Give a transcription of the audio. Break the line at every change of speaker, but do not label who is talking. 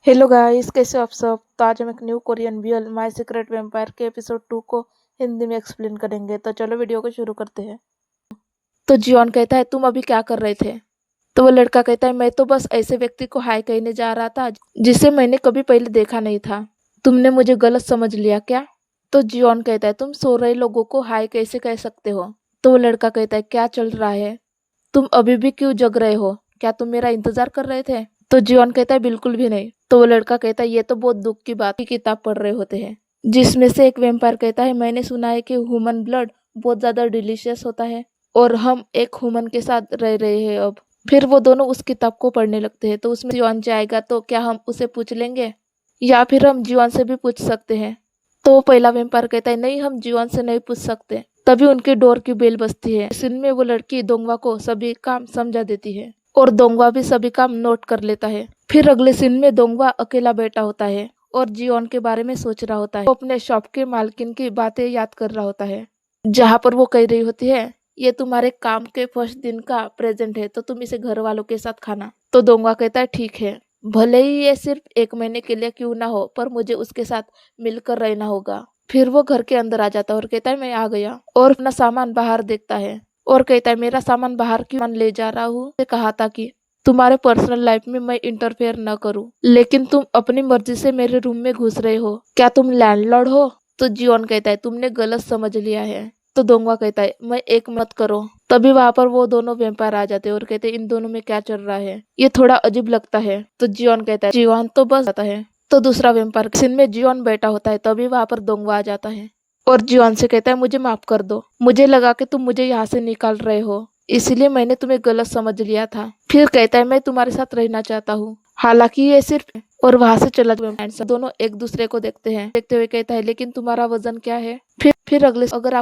Hello guys, कैसे हो आप सब। तो आज हम एक new Korean BL My Secret Vampire के एपिसोड 2 को हिंदी में एक्सप्लेन करेंगे। तो चलो वीडियो को शुरू करते हैं। तो जियोन कहता है, तुम अभी क्या कर रहे थे। तो वो लड़का कहता है, मैं तो बस ऐसे व्यक्ति को हाय कहने जा रहा था जिसे मैंने कभी पहले देखा नहीं था। तुमने मुझे गलत समझ लिया क्या। तो जियोन कहता है, तुम सो रहे लोगों को हाय कैसे कह सकते हो। तो वो लड़का कहता है, क्या चल रहा है, तुम अभी भी क्यों जग रहे हो, क्या तुम मेरा इंतजार कर रहे थे। तो जियोन कहता है, बिल्कुल भी नहीं। तो वो लड़का कहता है, ये तो बहुत दुख की बात की किताब पढ़ रहे होते हैं जिसमें से एक वेम्पायर कहता है, मैंने सुना है कि ह्यूमन ब्लड बहुत ज्यादा डिलीशियस होता है और हम एक ह्यूमन के साथ रह रहे हैं अब। फिर वो दोनों उस किताब को पढ़ने लगते हैं। तो उसमें जियोन जाएगा तो क्या हम उसे पूछ लेंगे या फिर हम जियोन से भी पूछ सकते हैं। तो वो पहला वेम्पायर कहता है, नहीं, हम जियोन से नहीं पूछ सकते। तभी उनकी डोर की बेल बजती है। सीन में वो लड़की दोंगवा को सभी काम समझा देती है और दोंगवा भी सभी काम नोट कर लेता है। फिर अगले सीन में दोंगवा अकेला बैठा होता है और जियोन के बारे में सोच रहा होता है। वो अपने शॉप के मालकिन की बातें याद कर रहा होता है, जहाँ पर वो कह रही होती है, ये तुम्हारे काम के फर्स्ट दिन का प्रेजेंट है तो तुम इसे घर वालों के साथ खाना। तो दोंगवा कहता है, ठीक है, भले ही ये सिर्फ 1 महीने के लिए क्यों ना हो, पर मुझे उसके साथ मिलकर रहना होगा। फिर वो घर के अंदर आ जाता है और कहता है, मैं आ गया, और अपना सामान बाहर देखता है और कहता है, मेरा सामान बाहर क्यों ले जा रहा हूँ। कहा था कि तुम्हारे पर्सनल लाइफ में मैं इंटरफेयर न करूं, लेकिन तुम अपनी मर्जी से मेरे रूम में घुस रहे हो, क्या तुम लैंडलॉर्ड हो। तो जियोन कहता है, तुमने गलत समझ लिया है। तो दोंगवा कहता है, मैं एक मत करो। तभी वहां पर वो दोनों वेम्पायर आ जाते हैं और कहते हैं, इन दोनों में क्या चल रहा है, ये थोड़ा अजीब लगता है। तो जियोन कहता है, जियोन तो बस आता है। तो दूसरा वेम्पायर सीन में जियोन बैठा होता है, तभी वहां पर दोंगवा आ जाता है और जियोन से कहता है, मुझे माफ कर दो, मुझे लगा कि तुम मुझे यहाँ से निकाल रहे हो, इसलिए मैंने तुम्हें गलत समझ लिया था। फिर कहता है, मैं तुम्हारे साथ रहना चाहता हूँ, हालांकि ये सिर्फ, और वहां से चला जाता है। दोनों एक दूसरे को देखते हुए कहता है, लेकिन तुम्हारा वजन क्या है। फिर अगले, अगर